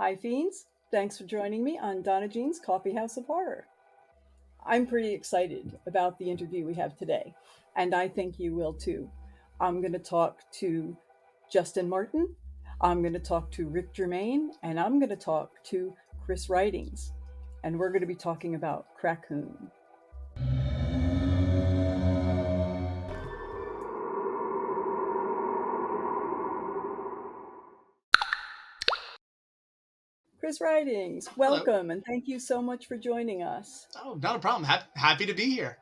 Hi, Fiends. Thanks for joining me on DonnaJean's Coffee House of Horror. I'm pretty excited about the interview we have today, and I think you will too. I'm going to talk to Justin Martin, I'm going to talk to Rick Jermain, and I'm going to talk to Chris Rhydings, and we're going to be talking about Crackcoon. Chris Rhydings, Hello. welcome, and thank you so much for joining us. Oh, not a problem. Happy to be here.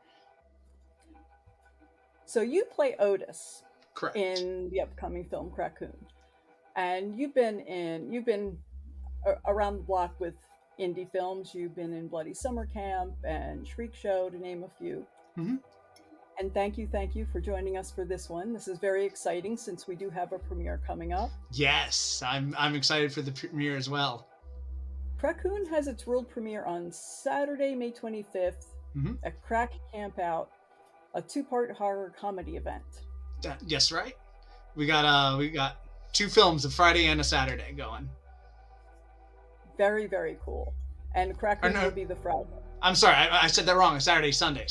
So you play Otis Correct. in the upcoming film Crackcoon, and you've been around the block with indie films. You've been in Bloody Summer Camp and Shriek Show, to name a few. Mm-hmm. And thank you for joining us for this one. This is very exciting since we do have a premiere coming up. Yes, I'm excited for the premiere as well. Crackcoon has its world premiere on Saturday, May 25th at Crackcoon Campout, a two-part horror comedy event. Yes, right. We got two films, a Friday and a Saturday going. Very, very cool. And Crackcoon will be the Friday. I'm sorry, I said that wrong. Saturday, Sunday.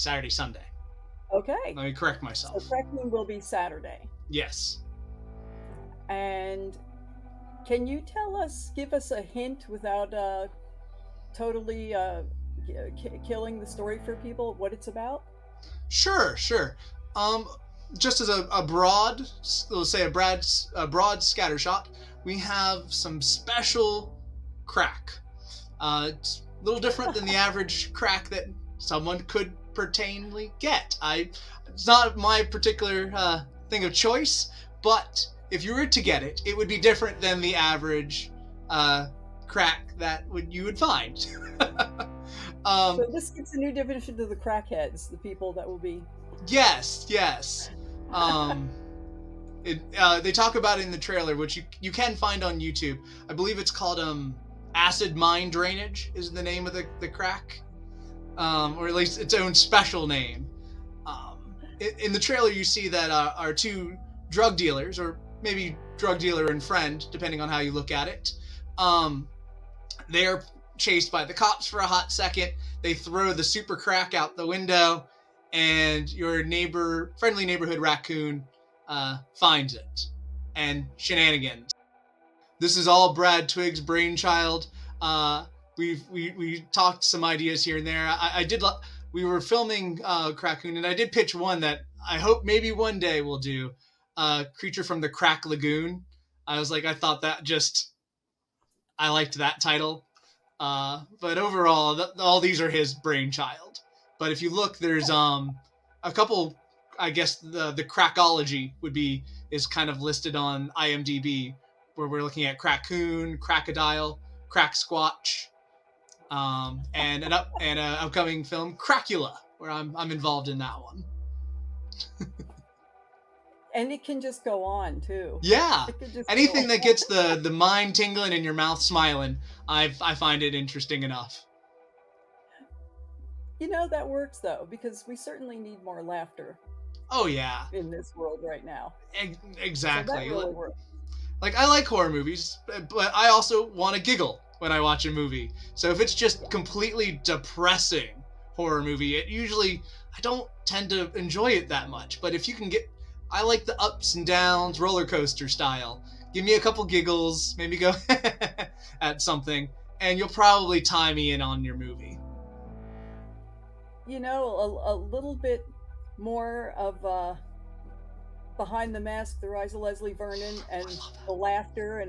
Okay. Let me correct myself. So Crackcoon will be Saturday. Yes. And can you give us a hint without totally killing the story for people, what it's about? Sure. Just as a broad, let's say a broad scattershot, we have some special crack. It's a little different than the average crack that someone could pertainly get. It's not my particular thing of choice, but if you were to get it, it would be different than the average crack that you would find. So this gives a new definition to the crackheads, the people that will be. Yes. They talk about it in the trailer, which you can find on YouTube. I believe it's called acid mine drainage is the name of the crack, or at least its own special name. In the trailer, you see that our two drug dealers, or maybe drug dealer and friend, depending on how you look at it, they are chased by the cops for a hot second. They throw the super crack out the window, and your friendly neighborhood raccoon finds it, and shenanigans. This is all Brad Twig's brainchild. We talked some ideas here and there. We were filming Crackcoon, and I did pitch one that I hope maybe one day we'll do. Creature from the Crack Lagoon. I liked that title. But overall, all these are his brainchild. But if you look, there's a couple. I guess the crackology is kind of listed on IMDb, where we're looking at Crackcoon, Crocodile, Crack Squatch, and an upcoming film, Crackula, where I'm involved in that one. And it can just go on too. Yeah, anything that gets the mind tingling and your mouth smiling, I find it interesting enough. That works though, because we certainly need more laughter. Oh yeah. In this world right now. Exactly. So that really works. Like, I like horror movies, but I also want to giggle when I watch a movie. So if it's just completely depressing horror movie, I don't tend to enjoy it that much. But if you can I like the ups and downs, roller coaster style. Give me a couple giggles, maybe go at something, and you'll probably tie me in on your movie. A little bit more of Behind the Mask, The Rise of Leslie Vernon, and the laughter,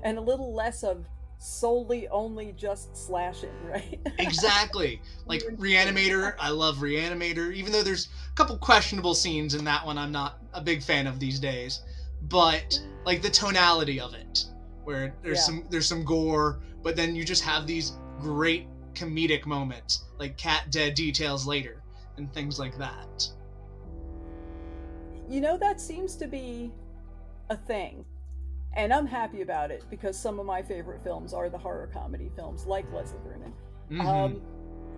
and a little less of solely only just slashing, right? Exactly. Like Reanimator, I love Reanimator, even though there's a couple questionable scenes in that one I'm not a big fan of these days. But like the tonality of it, where there's some gore, but then you just have these great comedic moments, like cat dead details later and things like that. That seems to be a thing. And I'm happy about it, because some of my favorite films are the horror comedy films, like Leslie Vernon.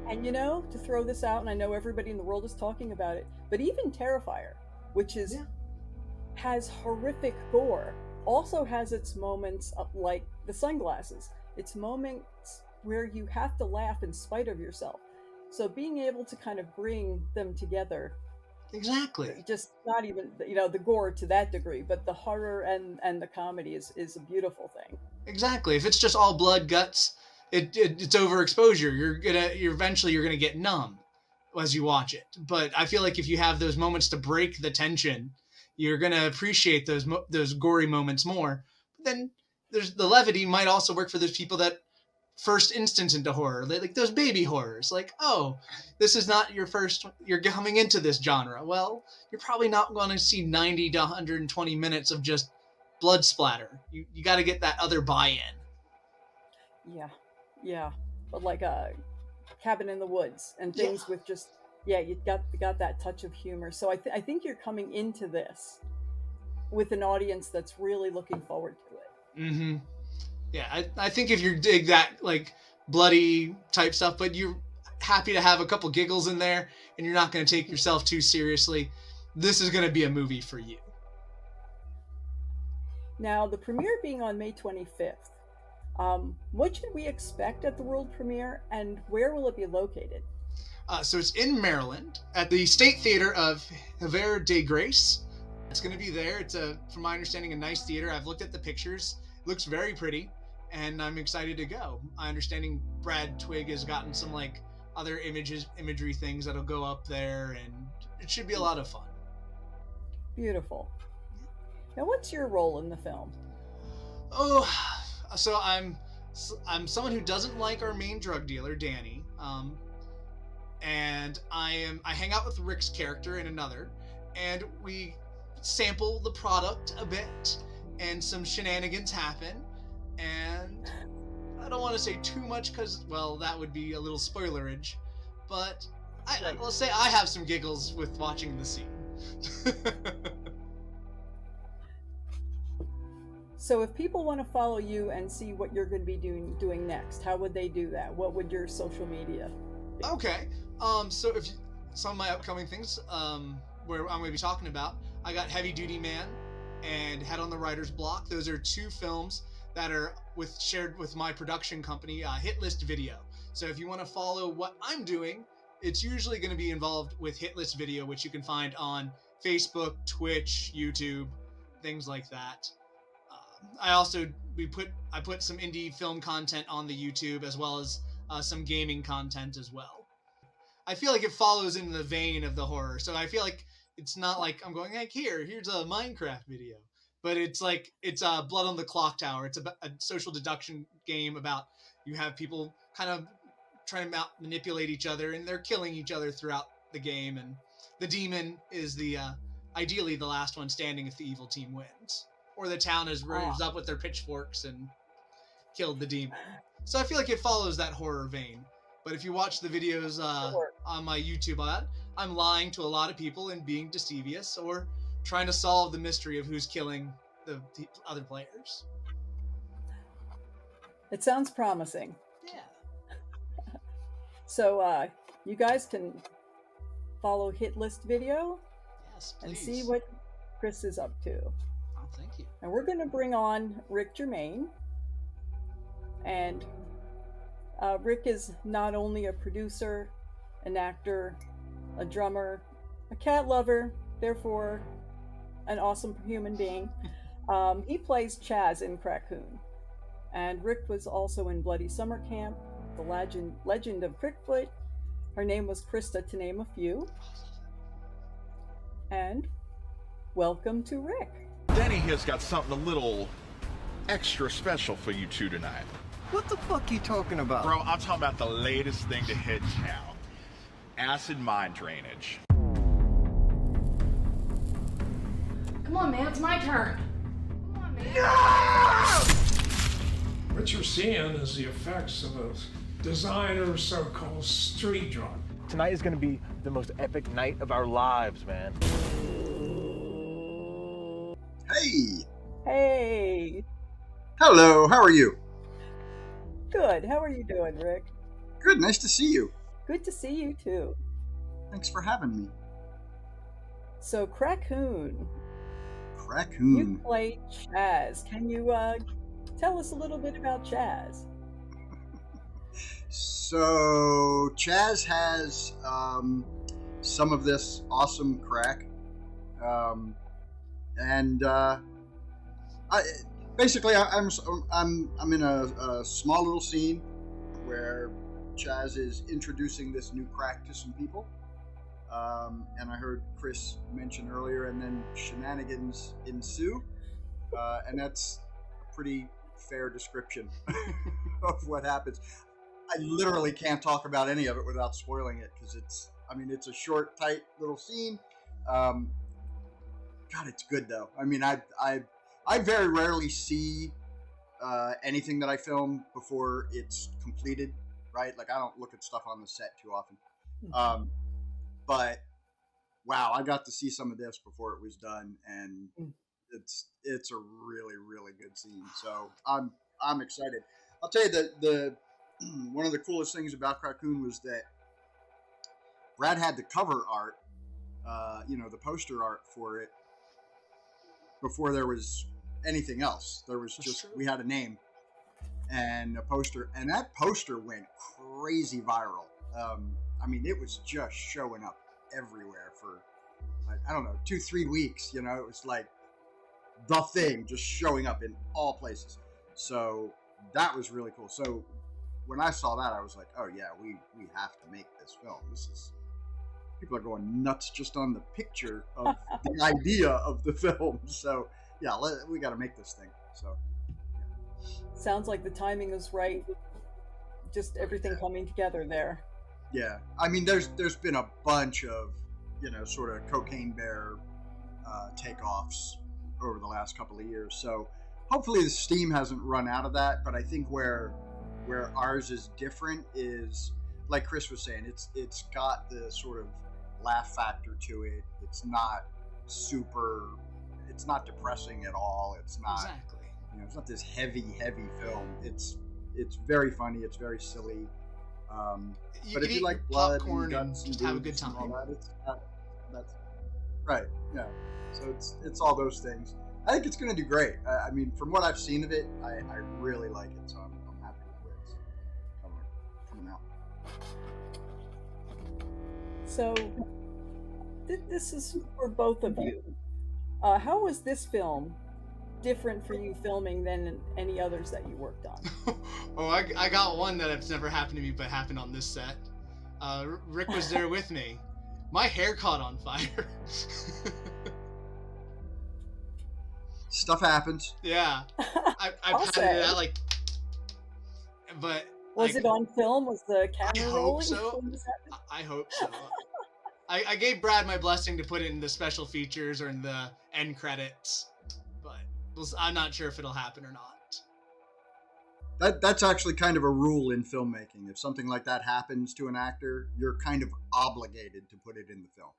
And to throw this out, and I know everybody in the world is talking about it, but even Terrifier, which has horrific gore, also has its moments of, like The Sunglasses, It's moments where you have to laugh in spite of yourself. So being able to kind of bring them together, Exactly. just not even, the gore to that degree, but the horror and the comedy is a beautiful thing. Exactly. If it's just all blood, guts, it's overexposure. You're gonna get numb as you watch it. But I feel like if you have those moments to break the tension, you're gonna appreciate those gory moments more. But then there's the levity might also work for those people that first instance into horror, like those baby horrors. Like, oh, this is not your first. You're coming into this genre. Well, you're probably not going to see 90 to 120 minutes of just blood splatter. You got to get that other buy-in. Yeah, yeah. But like a Cabin in the Woods and Yeah. things with just, yeah, you got that touch of humor. So I think you're coming into this with an audience that's really looking forward to it. Mm-hmm. Yeah, I think if you dig that like bloody type stuff, but you're happy to have a couple giggles in there, and you're not going to take yourself too seriously, this is going to be a movie for you. Now, the premiere being on May 25th, what should we expect at the world premiere, and where will it be located? So it's in Maryland at the State Theater of Havre de Grace. It's going to be there. It's from my understanding, a nice theater. I've looked at the pictures. It looks very pretty, and I'm excited to go. My understanding, Brad Twigg has gotten some like other imagery things that'll go up there, and it should be a lot of fun. Beautiful. Now, what's your role in the film? Oh, so I'm someone who doesn't like our main drug dealer, Danny, and I hang out with Rick's character in another, and we sample the product a bit, and some shenanigans happen, and I don't want to say too much because, well, that would be a little spoilerage, but let's say I have some giggles with watching the scene. So if people want to follow you and see what you're going to be doing next, how would they do that? What would your social media be? Okay. So if some of my upcoming things, where I'm going to be talking about, I got Heavy Duty Man and Head on the Writer's Block. Those are two films that are shared with my production company, Hit List Video. So if you want to follow what I'm doing, it's usually going to be involved with Hit List Video, which you can find on Facebook, Twitch, YouTube, things like that. I put some indie film content on the YouTube, as well as some gaming content as well. I feel like it follows in the vein of the horror, so I feel like it's not like I'm going like here's a Minecraft video, but it's like it's Blood on the Clock Tower. It's a social deduction game about you have people kind of trying to manipulate each other, and they're killing each other throughout the game, and the demon is the ideally the last one standing if the evil team wins. Or the town has raised up with their pitchforks and killed the demon. So I feel like it follows that horror vein. But if you watch the videos on my YouTube on that, I'm lying to a lot of people and being deceivious or trying to solve the mystery of who's killing the other players. It sounds promising. Yeah. So you guys can follow Hit List Video. Yes, please. And see what Chris is up to. Thank you. And we're going to bring on Rick Jermain. And Rick is not only a producer, an actor, a drummer, a cat lover, therefore an awesome human being. He plays Chaz in Crackcoon. And Rick was also in Bloody Summer Camp, The Legend of Crickfoot. Her name was Krista, to name a few. And welcome to Rick. Denny has got something a little extra special for you two tonight. What the fuck you talking about? Bro, I'm talking about the latest thing to hit town. Acid mine drainage. Come on, man, it's my turn. Come on, man. No! What you're seeing is the effects of a designer so-called street drug. Tonight is going to be the most epic night of our lives, man. Hey! Hey! Hello, how are you? Good. How are you doing, Rick? Good, nice to see you. Good to see you, too. Thanks for having me. So, Crackcoon. Crackcoon. You play Chaz. Can you tell us a little bit about Chaz? So Chaz has some of this awesome crack, and I'm in a small little scene where Chaz is introducing this new crack to some people, and I heard Chris mention earlier, and then shenanigans ensue, and that's a pretty fair description of what happens. I literally can't talk about any of it without spoiling it, because it's a short, tight little scene. God, it's good though. I mean, I very rarely see anything that I film before it's completed, right? Like, I don't look at stuff on the set too often. But wow, I got to see some of this before it was done, and it's a really, really good scene. So I'm excited. I'll tell you that the one of the coolest things about Crackcoon was that Brad had the cover art, the poster art for it before there was anything else. There was just, we had a name and a poster, and that poster went crazy viral. It was just showing up everywhere for, like, I don't know, 2-3 weeks. It was like the thing just showing up in all places. So that was really cool. So when I saw that, I was like, oh yeah, we have to make this film. People are going nuts just on the picture of the idea of the film. So yeah, we got to make this thing. So yeah. Sounds like the timing is right. Just everything coming together there. Yeah, there's been a bunch of sort of Cocaine Bear takeoffs over the last couple of years. So hopefully the steam hasn't run out of that. But I think where ours is different is, like Chris was saying, it's got the sort of laugh factor to it. It's not depressing at all. It's not Exactly. It's not this heavy film. It's very funny. It's very silly. But if you like blood and guts just and have a good time, and all that's right. Yeah. So it's all those things. I think it's going to do great. From what I've seen of it, I really like it. So I'm happy with where it's coming out. So this is for both of you. How was this film different for you filming than any others that you worked on? Oh, I got one that has never happened to me, but happened on this set. Rick was there with me. My hair caught on fire. Stuff happens. Yeah, I patted it out but was it on film? Was the camera rolling? So. I hope so. I gave Brad my blessing to put it in the special features or in the end credits, but I'm not sure if it'll happen or not. That's actually kind of a rule in filmmaking. If something like that happens to an actor, you're kind of obligated to put it in the film.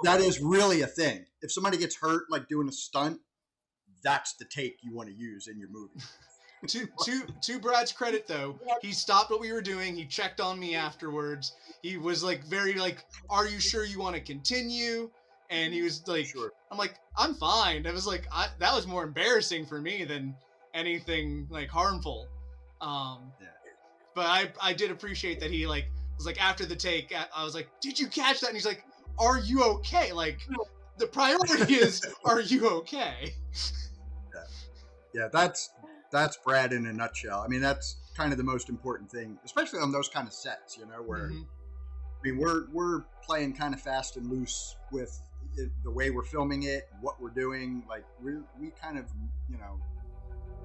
That is really a thing. If somebody gets hurt, like doing a stunt, that's the take you want to use in your movie. To Brad's credit, though, he stopped what we were doing. He checked on me afterwards. He was very are you sure you want to continue? And he was like, sure. I'm like, I'm fine. It was like, that was more embarrassing for me than anything harmful. Yeah. But I did appreciate that he was after the take, I was like, did you catch that? And he's like, are you okay? The priority is, are you okay? Yeah, that's Brad in a nutshell. That's kind of the most important thing, especially on those kind of sets, where we're playing kind of fast and loose with the way we're filming it, what we're doing. We kind of,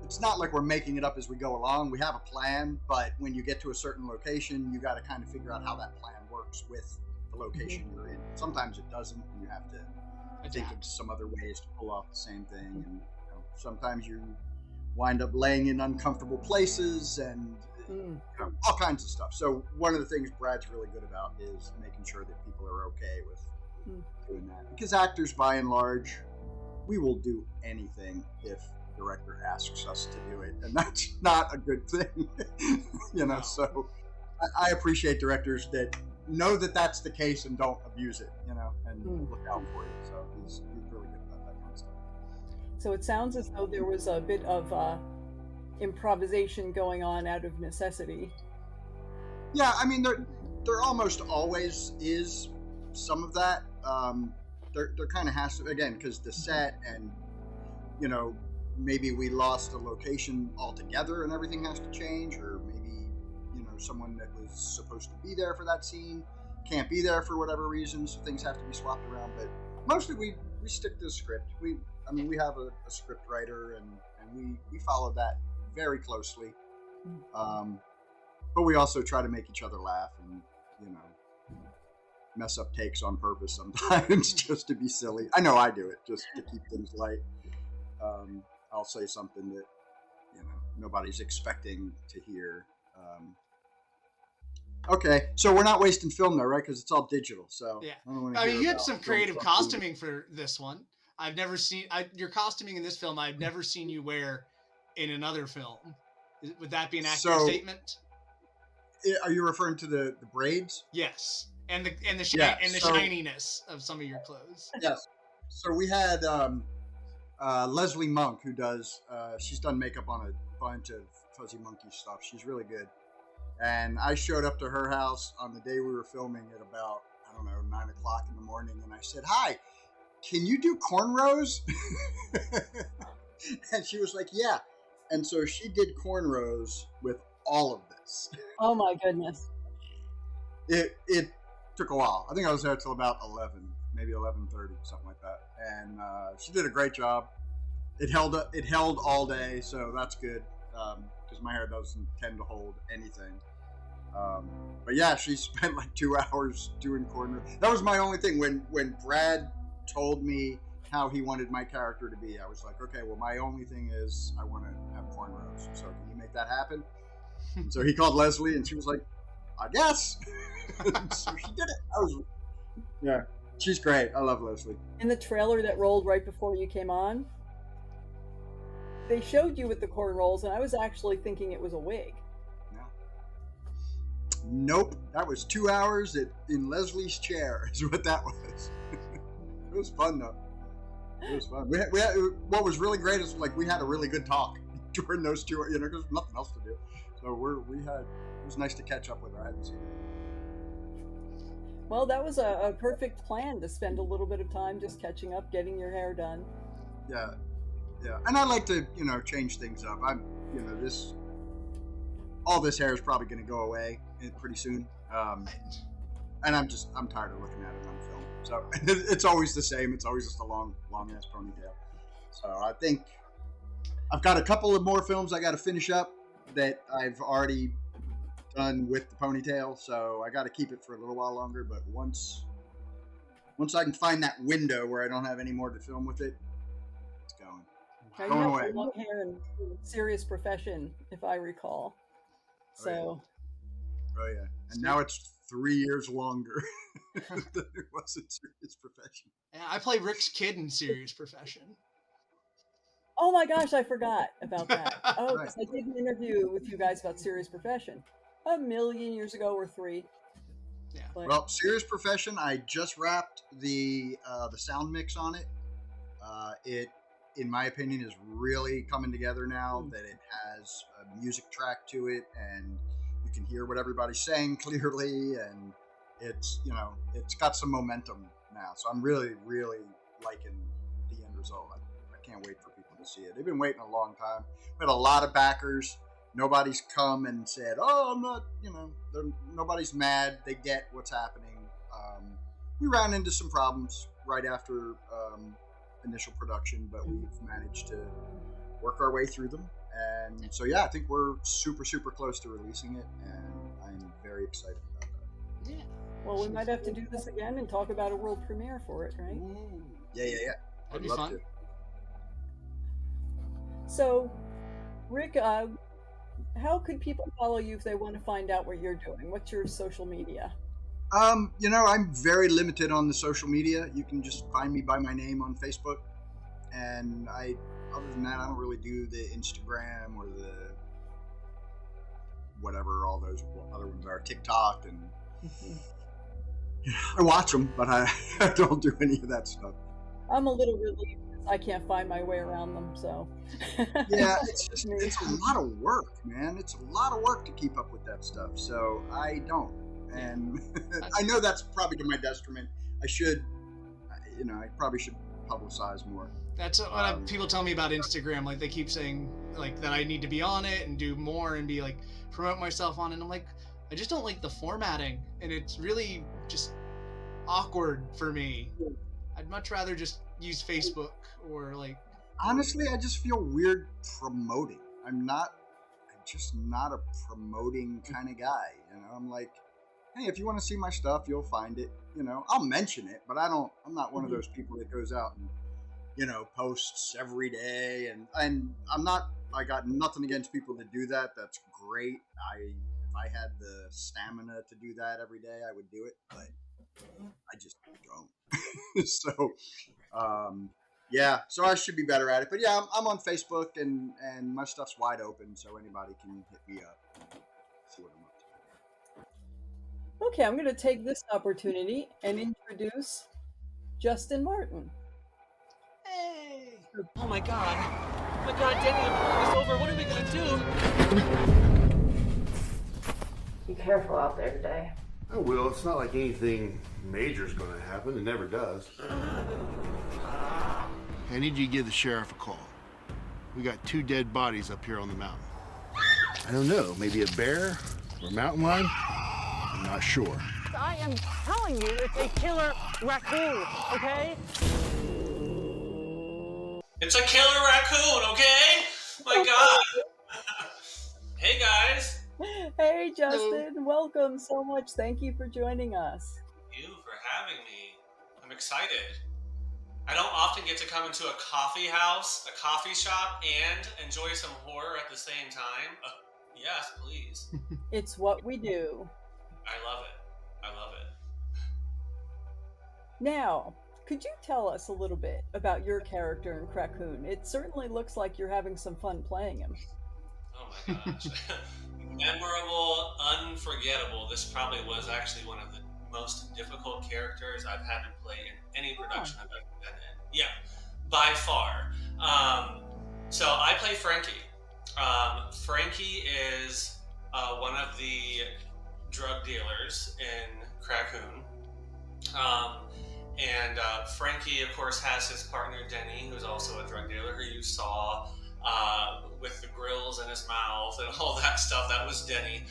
it's not like we're making it up as we go along. We have a plan, but when you get to a certain location, you got to kind of figure out how that plan works with the location you're in. Sometimes it doesn't, and you have to think of some other ways to pull off the same thing. And sometimes you wind up laying in uncomfortable places and all kinds of stuff. So one of the things Brad's really good about is making sure that people are okay with doing that. Because actors, by and large, we will do anything if the director asks us to do it, and that's not a good thing. No. So I appreciate directors that know that that's the case and don't abuse it, and look out for it. So he's really good about that kind of stuff. So it sounds as though there was a bit of improvisation going on out of necessity. Yeah, I mean, there almost always is some of that. There kind of has to, again, because the set and, you know, maybe we lost a location altogether and everything has to change, or maybe, you know, someone that was supposed to be there for that scene can't be there for whatever reason, so things have to be swapped around. But mostly we stick to the script. We have a script writer, and we follow that very closely. But we also try to make each other laugh and, you know, mess up takes on purpose sometimes just to be silly. I know I do it just to keep things light. I'll say something that, you know, nobody's expecting to hear. Okay, so we're not wasting film though, right? Because it's all digital. So yeah, I mean, you had some creative costuming for this one. I've never seen your costuming in this film. I've never seen you wear in another film. Would that be an accurate statement? Are you referring to the braids? Yes, and the shininess of some of your clothes. Yes. So we had Leslie Monk, who does. She's done makeup on a bunch of Fuzzy Monkey stuff. She's really good. And I showed up to her house on the day we were filming at about, I don't know, 9 o'clock in the morning, and I said, "Hi, can you do cornrows?" And she was like, "Yeah." And so she did cornrows with all of this. Oh my goodness. It took a while. I think I was there till about 11, maybe 11:30, something like that. And she did a great job. It held all day, so that's good, because my hair doesn't tend to hold anything. But yeah, she spent like 2 hours doing cornrows. That was my only thing. When Brad told me how he wanted my character to be, I was like, okay, well, my only thing is I want to have cornrows. So can you make that happen? And so he called Leslie, and she was like, I guess. So she did it. Yeah, she's great. I love Leslie. In the trailer that rolled right before you came on, they showed you with the cornrows, and I was actually thinking it was a wig. Nope, that was 2 hours in Leslie's chair is what that was. It was fun though. It was fun. We had, what was really great is like we had a really good talk during those 2 hours, you know, because there's nothing else to do. So it was nice to catch up with her. I hadn't seen her. Well, that was a perfect plan to spend a little bit of time just catching up, getting your hair done. Yeah, and I like to, you know, change things up. You know, all this hair is probably going to go away pretty soon. And I'm tired of looking at it on film. So it's always the same. It's always just a long ass ponytail. So I think I've got a couple of more films I got to finish up that I've already done with the ponytail. So I got to keep it for a little while longer. But once I can find that window where I don't have any more to film with it, it's going. Now, you have long hair in Serious Profession, if I recall. So. Oh yeah, and now it's 3 years longer than it was in Serious Profession. Yeah, I play Rick's kid in Serious Profession. Oh my gosh, I forgot about that. Oh, right. I did an interview with you guys about Serious Profession 1,000,000 years ago or 3. Yeah. But... Well, Serious Profession, I just wrapped the sound mix on it. It, in my opinion, is really coming together now that it has a music track to it, and you can hear what everybody's saying clearly, and it's, you know, it's got some momentum now. So I'm really, really liking the end result. I can't wait for people to see it. They've been waiting a long time. We had a lot of backers. Nobody's come and said, "Oh, I'm not," you know, nobody's mad. They get what's happening. We ran into some problems right after initial production, but we've managed to work our way through them. And so, yeah, I think we're super, super close to releasing it, and I'm very excited about that. Yeah. Well, we might have to do this again and talk about a world premiere for it, right? Ooh. Yeah. That'd be fun. So, Rick, how could people follow you if they want to find out what you're doing? What's your social media? You know, I'm very limited on the social media. You can just find me by my name on Facebook, and other than that, I don't really do the Instagram or the whatever all those other ones are, TikTok, and I watch them, but I don't do any of that stuff. I'm a little relieved I can't find my way around them. So Yeah, it's a lot of work, man. It's a lot of work to keep up with that stuff. So I don't, and I know that's probably to my detriment. I probably should publicize more. That's what people tell me about Instagram. Like they keep saying like that I need to be on it and do more and be like promote myself on it. And I'm like, I just don't like the formatting, and it's really just awkward for me. I'd much rather just use Facebook or like. Honestly, I just feel weird promoting. I'm just not a promoting kind of guy. I'm like, hey, if you want to see my stuff, you'll find it. I'll mention it, but I'm not one of those people that goes out and, posts every day. And I got nothing against people that do that. That's great. If I had the stamina to do that every day, I would do it, but I just don't. So, yeah, so I should be better at it. But yeah, I'm on Facebook and my stuff's wide open, so anybody can hit me up and see what I'm up to. Okay, I'm going to take this opportunity and introduce Justin Martin. Hey! Oh my god. Oh my god, Danny, I'm pulling this over. What are we gonna do? Be careful out there today. I will. It's not like anything major is going to happen. It never does. I need you to give the sheriff a call. We got 2 dead bodies up here on the mountain. I don't know. Maybe a bear or a mountain lion? I'm not sure. I am telling you, it's a killer raccoon, okay? It's a killer raccoon, okay? My God. Hey, guys. Hey, Justin. Welcome so much. Thank you for joining us. Thank you for having me. I'm excited. I don't often get to come into a coffee house, a coffee shop, and enjoy some horror at the same time. Yes, please. It's what we do. I love it. I love it. Now, could you tell us a little bit about your character in Crackcoon? It certainly looks like you're having some fun playing him. Oh my gosh. Memorable, unforgettable. This probably was actually one of the most difficult characters I've had to play in any production I've ever been in. Yeah, by far. So I play Frankie. Frankie is one of the drug dealers in Crackcoon. And Frankie, of course, has his partner Denny, who's also a drug dealer, who you saw with the grills in his mouth and all that stuff. That was Denny.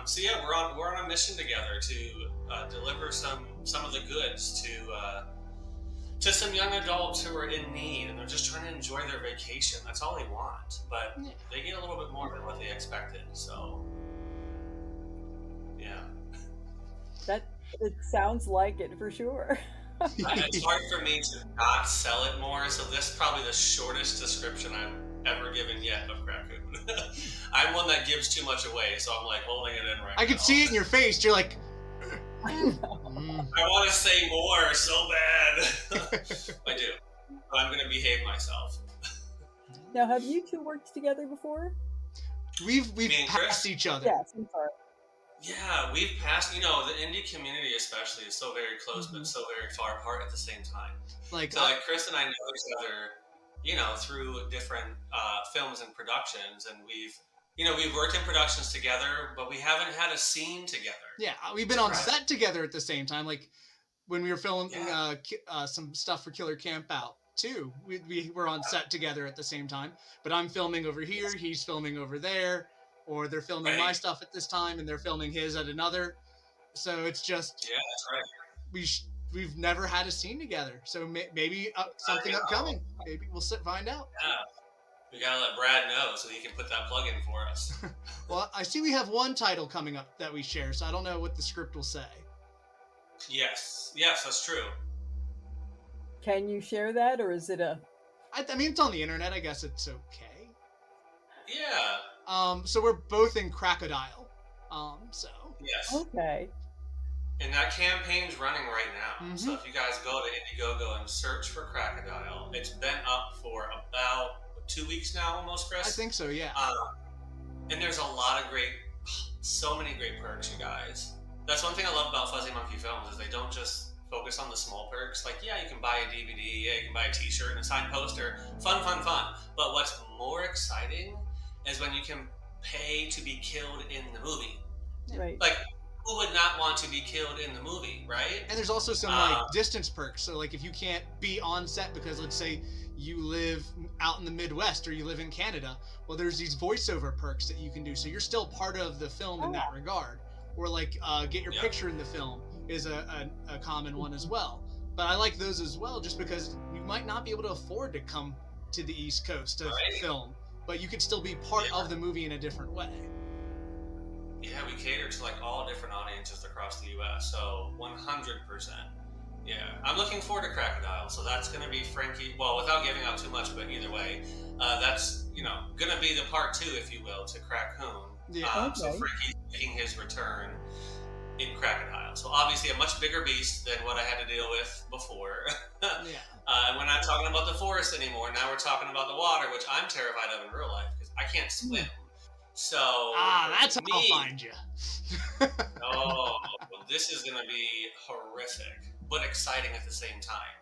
So yeah, we're on a mission together to deliver some of the goods to some young adults who are in need, and they're just trying to enjoy their vacation. That's all they want, but they get a little bit more than what they expected. So yeah, it sounds like it for sure. It's hard for me to not sell it more, so this is probably the shortest description I've ever given yet of Crackcoon. I'm one that gives too much away, so I'm like holding it in right now. I can see it in your face. You're like, I want to say more so bad. I do. But I'm going to behave myself. Now, have you two worked together before? We've passed each other. Yes, I'm sorry. Yeah, we've passed, the indie community especially is so very close, but so very far apart at the same time. Like Chris and I know each other, through different films and productions, and we've worked in productions together, but we haven't had a scene together. Yeah, we've been on set together at the same time, like when we were filming some stuff for Killer Campout too. We were on set together at the same time, but I'm filming over here, he's filming over there. Or they're filming my stuff at this time, and they're filming his at another. So it's just that's right. We've never had a scene together. So maybe something upcoming. Maybe we'll find out. Yeah, we gotta let Brad know so he can put that plug in for us. Well, I see we have one title coming up that we share, so I don't know what the script will say. Yes, that's true. Can you share that, or is it I mean, it's on the internet. I guess it's okay. Yeah. So we're both in Crocodile. So. Yes. Okay. And that campaign's running right now. So if you guys go to Indiegogo and search for Crocodile, it's been up for about 2 weeks now, almost, Chris. I think so, yeah. And there's a lot of so many great perks, you guys. That's one thing I love about Fuzzy Monkey Films is they don't just focus on the small perks. Like, yeah, you can buy a DVD, yeah, you can buy a t-shirt and a signed poster. Fun. But what's more exciting is when you can pay to be killed in the movie. Right. Like, who would not want to be killed in the movie, right? And there's also some like distance perks. So like if you can't be on set because let's say you live out in the Midwest or you live in Canada, well, there's these voiceover perks that you can do. So you're still part of the film in that regard. Or like get your picture in the film is a common one as well. But I like those as well just because you might not be able to afford to come to the East Coast to film, but you could still be part of the movie in a different way. Yeah, we cater to like all different audiences across the U.S. So 100%. Yeah, I'm looking forward to Crocodile. So that's going to be Frankie. Well, without giving out too much, but either way, that's going to be the part 2, if you will, to Crackcoon. Yeah. So Frankie's making his return in Crocodile. So obviously a much bigger beast than what I had to deal with before. We're not talking about the forest anymore. Now we're talking about the water, which I'm terrified of in real life because I can't swim. So that's how I'll find you. Well, this is going to be horrific, but exciting at the same time.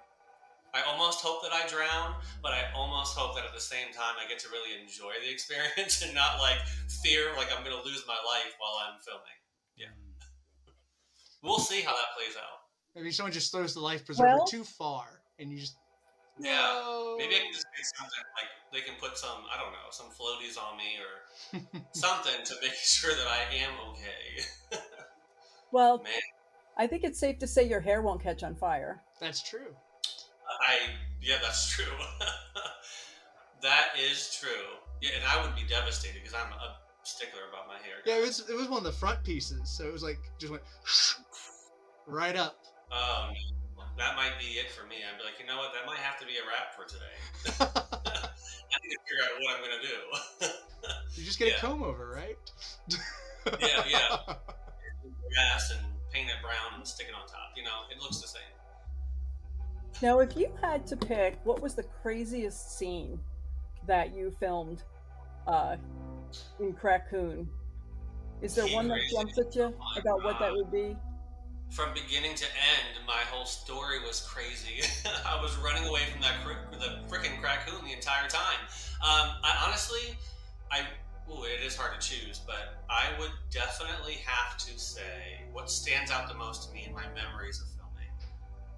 I almost hope that I drown, but I almost hope that at the same time I get to really enjoy the experience and not like fear like I'm going to lose my life while I'm filming. Yeah. We'll see how that plays out. Maybe someone just throws the life preserver too far and you just... Yeah, maybe I can just do something like they can put some, I don't know, some floaties on me or something to make sure that I am okay. Well, man, I think it's safe to say your hair won't catch on fire. That's true. Yeah, that's true. That is true. Yeah, and I would be devastated because I'm a stickler about my hair. Yeah, it was one of the front pieces, so it was like just went right up. That might be it for me. I'd be like, you know what? That might have to be a wrap for today. I need to figure out what I'm going to do. You just get a comb over, right? Yeah. Grass and paint it brown and stick it on top. It looks the same. Now, if you had to pick, what was the craziest scene that you filmed in Crackcoon? Is there one that jumps at you about what that would be? From beginning to end, my whole story was crazy. I was running away from the freaking Crackcoon the entire time. It is hard to choose, but I would definitely have to say what stands out the most to me in my memories of filming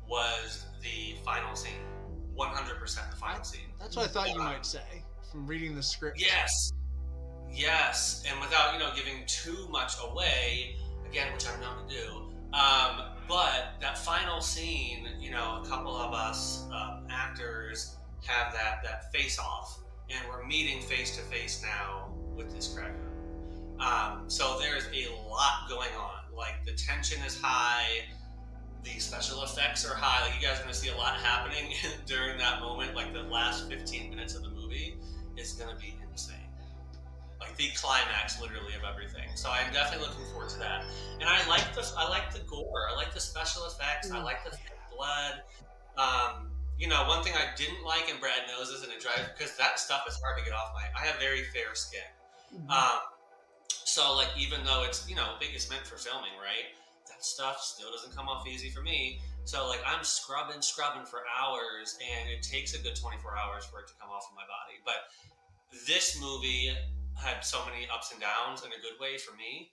was the final scene. 100% the final scene. That's what I thought you might say from reading the script. Yes, and without giving too much away, again, which I'm known to do. But that final scene, a couple of us actors have that face off, and we're meeting face to face now with this Crackcoon. So there's a lot going on. Like the tension is high, the special effects are high. Like you guys are going to see a lot happening during that moment. Like the last 15 minutes of the movie is going to be insane. Like the climax, literally, of everything. So I'm definitely looking forward to that. And I like the gore. I like the special effects. I like the blood. One thing I didn't like, and Brad knows this, and it drives because that stuff is hard to get off I have very fair skin. So like even though it's it's meant for filming, right? That stuff still doesn't come off easy for me. So like I'm scrubbing for hours, and it takes a good 24 hours for it to come off of my body. But this movie had so many ups and downs in a good way for me.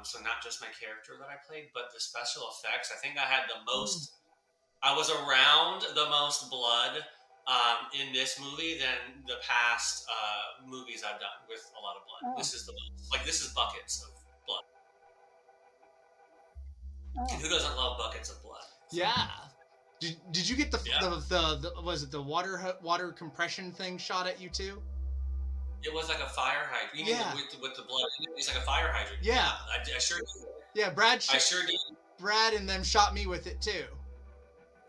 So not just my character that I played, but the special effects. I think I had the most, I was around the most blood in this movie than the past movies I've done with a lot of blood. This is the most. Like this is buckets of blood. And who doesn't love buckets of blood? Yeah. Did you get the was it the water compression thing shot at you too? It was like a fire hydrant. You mean with the blood? It's like a fire hydrant. Yeah. I sure did. Yeah, Brad. I sure did. Brad and them shot me with it too.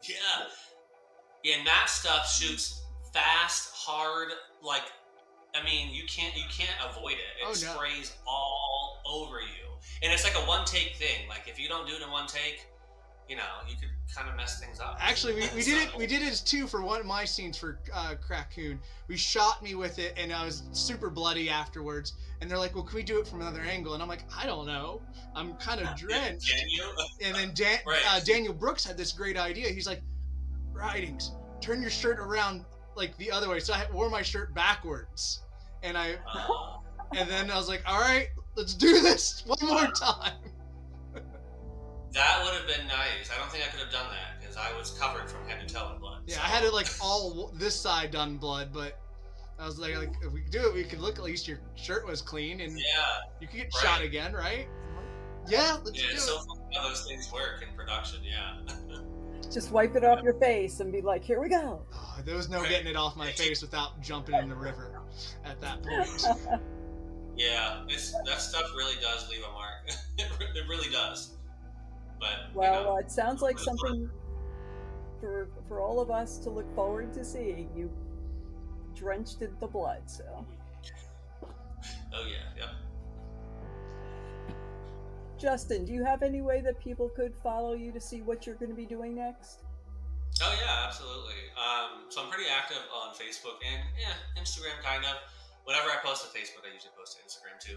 Yeah. And that stuff shoots fast, hard. Like, I mean, you can't avoid it. It sprays all over you, and it's like a one take thing. Like, if you don't do it in one take, you could kind of mess things up. Actually, we did it too for one of my scenes for Crackcoon. We shot me with it, and I was super bloody afterwards. And they're like, "Well, can we do it from another angle?" And I'm like, "I don't know. I'm kind of drenched." And then Daniel Brooks had this great idea. He's like, "Rhydings, turn your shirt around like the other way." So I wore my shirt backwards, and and then I was like, "All right, let's do this one more time." That would have been nice. I don't think I could have done that because I was covered from head to toe in blood. Yeah, so. I had it like all this side done in blood, but I was like, if we could do it, we could look at least your shirt was clean, and you could get shot again, right? Yeah, let's do it. It's so funny how those things work in production. Yeah. Just wipe it off your face and be like, "Here we go." Oh, there was no getting it off my face without jumping in the river at that point. Yeah, that stuff really does leave a mark. It really does. But well, it sounds like something for all of us to look forward to seeing. You drenched in the blood, so. Oh yeah, yep. Justin, do you have any way that people could follow you to see what you're going to be doing next? Oh yeah, absolutely. So I'm pretty active on Facebook and Instagram, kind of. Whenever I post to Facebook, I usually post to Instagram too.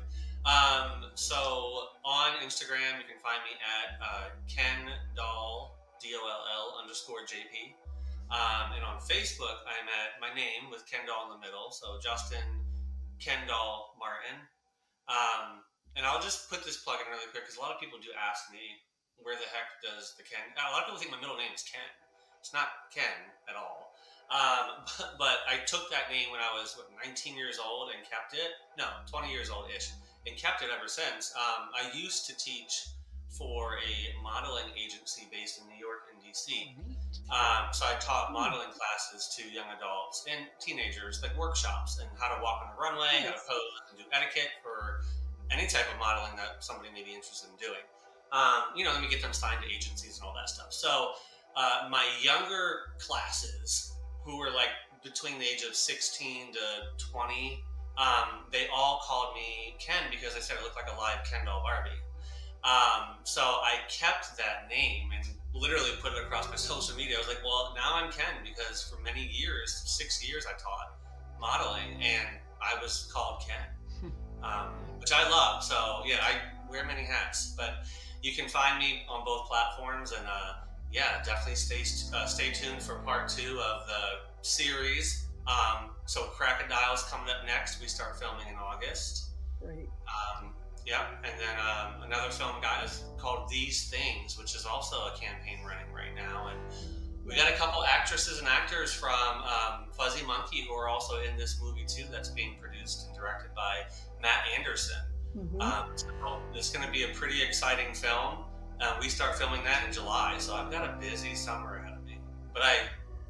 So on Instagram, you can find me at KenDoll, DOLL_JP. And on Facebook, I'm at my name with KenDoll in the middle. So Justin KenDoll Martin. And I'll just put this plug in really quick because a lot of people do ask me, where the heck does the Ken? A lot of people think my middle name is Ken. It's not Ken at all. But I took that name when I was 19 years old and kept it. No, 20 years old-ish, and kept it ever since. I used to teach for a modeling agency based in New York and DC. So I taught modeling classes to young adults and teenagers, like workshops, and how to walk on the runway, how to pose, and do etiquette for any type of modeling that somebody may be interested in doing. Let me get them signed to agencies and all that stuff. So my younger classes, who were like between the age of 16 to 20, they all called me Ken because they said I looked like a live Ken doll Barbie. So I kept that name and literally put it across my social media. I was like, well, now I'm Ken because for many years, 6 years, I taught modeling and I was called Ken, which I love. So yeah, I wear many hats, but you can find me on both platforms, and definitely stay tuned for part 2 of the series. So Crocodile's coming up next. We start filming in August. Great. And then another film is called These Things, which is also a campaign running right now. And we got a couple actresses and actors from Fuzzy Monkey who are also in this movie too. That's being produced and directed by Matt Anderson. So it's going to be a pretty exciting film. We start filming that in July, so I've got a busy summer ahead of me. But I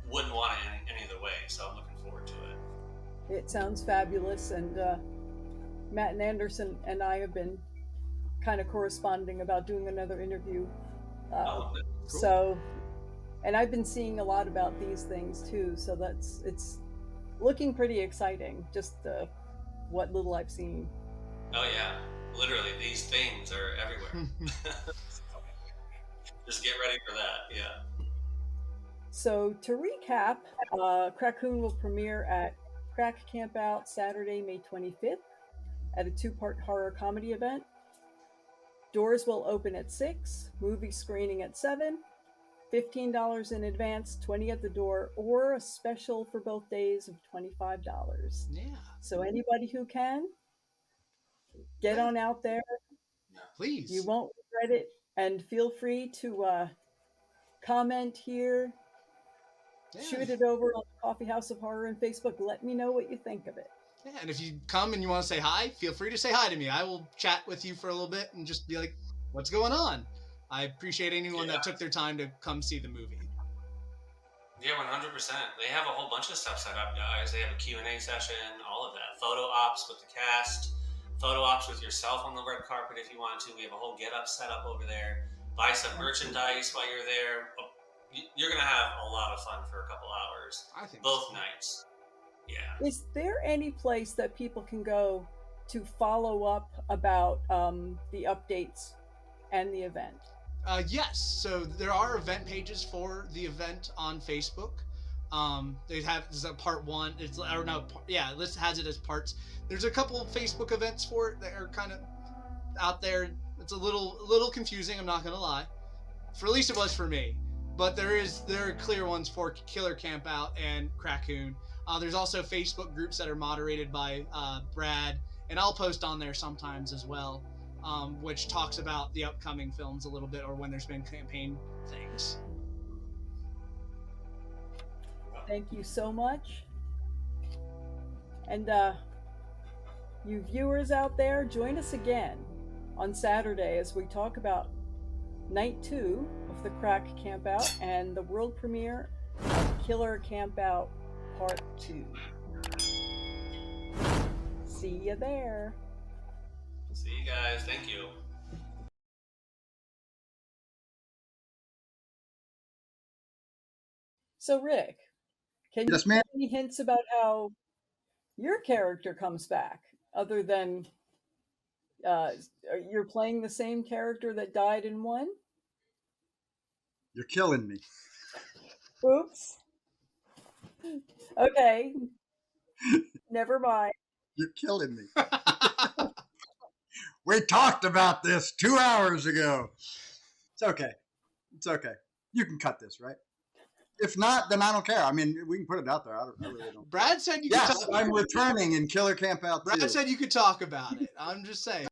wouldn't want it any other way, so I'm looking forward to it. It sounds fabulous, and Matt and Anderson and I have been kind of corresponding about doing another interview. Cool. So, and I've been seeing a lot about these things too, so it's looking pretty exciting, just what little I've seen. Oh yeah, literally, these things are everywhere. Just get ready for that, yeah. So to recap, Crackcoon will premiere at Crackcoon Campout Saturday, May 25th at a 2-part horror comedy event. Doors will open at 6, movie screening at 7, $15 in advance, $20 at the door, or a special for both days of $25. Yeah. So anybody who can, get on out there. Please. You won't regret it. And feel free to comment here. Yeah. Shoot it over on the Coffee House of Horror and Facebook. Let me know what you think of it. Yeah, and if you come and you want to say hi, feel free to say hi to me. I will chat with you for a little bit and just be like, what's going on? I appreciate anyone that took their time to come see the movie. Yeah, 100%. They have a whole bunch of stuff set up, guys. They have a Q&A session, all of that. Photo ops with the cast. Photo ops with yourself on the red carpet if you want to. We have a whole get-up set up over there. Buy some merchandise while you're there. You're going to have a lot of fun for a couple hours. I think both nights. Yeah. Is there any place that people can go to follow up about the updates and the event? Yes. So there are event pages for the event on Facebook. They have this is a part one. It's or no, yeah. List has it as parts. There's a couple of Facebook events for it that are kind of out there. It's a little confusing. I'm not gonna lie. For at least it was for me. But there are clear ones for Killer Campout and Crackcoon. There's also Facebook groups that are moderated by Brad, and I'll post on there sometimes as well, which talks about the upcoming films a little bit or when there's been campaign things. Thank you so much. And you viewers out there, join us again on Saturday as we talk about Night 2 of the Crack Campout and the world premiere of Killer Campout Part 2. See you there. See you guys. Thank you. So Rick, can you Yes, give ma'am. any hints about how your character comes back, other than you're playing the same character that died in 1? You're killing me. Oops. Okay. Never mind. You're killing me. We talked about this 2 hours ago. It's okay. It's okay. You can cut this, right? If not, then I don't care. I mean, we can put it out there. I really don't. Brad said you could Yes, talk. I'm returning in Killer Campout 2. Brad said you could talk about it. I'm just saying.